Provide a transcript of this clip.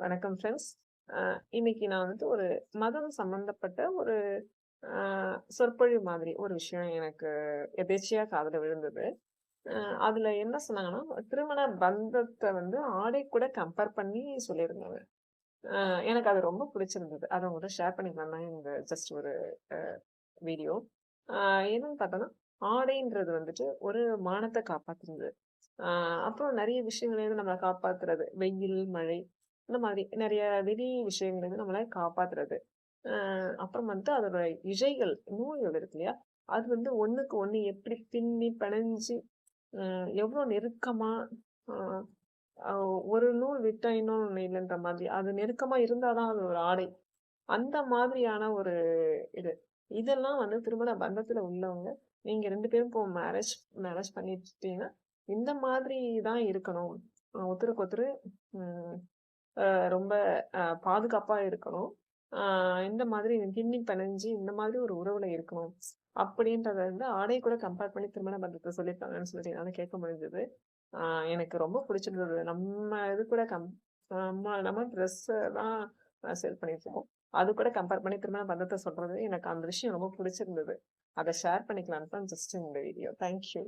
வணக்கம் ஃப்ரெண்ட்ஸ். இன்னைக்கு நான் வந்துட்டு ஒரு மதம் சம்மந்தப்பட்ட ஒரு அ சொற்பொழிவு மாதிரி ஒரு விஷயம் எனக்கு எதேர்ச்சையா காதுல விழுந்தது. அ அதுல என்ன சொன்னாங்கன்னா, திருமண பந்தத்த வந்து ஆடை கூட கம்பேர் பண்ணி சொல்லியிருந்தாங்க. அ எனக்கு அது ரொம்ப பிடிச்சிருந்தது. அத உங்கள்ட்ட ஷேர் பண்ணிக்கலாம் தான் இந்த ஜஸ்ட் ஒரு அ வீடியோ. அ என்னன்னு பார்த்தோம்னா, ஆடைன்றது வந்துட்டு ஒரு மானத்த காப்பாத்துறது. ஆ அப்புறம் நெறைய விஷயங்கள்லேருந்து நம்மள காப்பாத்துறது. வெயில், மழை இந்த மாதிரி நெறைய வெளி விஷயங்கள்லேருந்து நம்மள காப்பாத்துறது. அ அப்புறம் வந்து அதோட இழைகள், நூல்கள் இருக்கு இல்லையா? அது வந்து ஒண்ணுக்கு ஒண்ணு எப்படி பின்னி பிணைஞ்சு எவ்வளோ நெருக்கமா அ அ ஒரு நூல் விட்டா இன்னொன்னு இல்லன்ற மாதிரி. அது நெருக்கமா இருந்தா தான் அது ஒரு ஆடை. அந்த மாதிரியான ஒரு இது. இதெல்லாம் வந்து திருமண பந்தத்துல உள்ளவங்க, நீங்க 2 பேரும் இப்போ மேரேஜ் மேரேஜ் பண்ணிட்டீங்கன்னா, இந்த மாதிரி தான் இருக்கணும். ஒருத்தருக்கு ஒருத்தரு ம் அ ரொம்ப பாதுகாப்பா இருக்கணும். அ இந்த மாதிரி பின்னி பிணைஞ்சு இந்த மாதிரி ஒரு உறவுல இருக்கணும். அப்படின்றத வந்து ஆடை கூட கம்பேர் பண்ணி திருமண பந்தத்த சொல்லியிருக்காங்கன்னு சொல்லிட்டு என்னால கேட்க முடிஞ்சது. ஆ எனக்கு ரொம்ப பிடிச்சிருந்தது. நம்ம இது கூட நம்ம ட்ரெஸ்ஸெல்லாம் சேல் பண்ணிட்டுருக்கோம். அது கூட கம்பேர் பண்ணி திருமண பந்தத்த சொல்றது, எனக்கு அந்த விஷயம் ரொம்ப பிடிச்சிருந்தது. அத ஷேர் பண்ணிக்கலான்னு தான் ஜஸ்ட் இந்த வீடியோ. Thank you.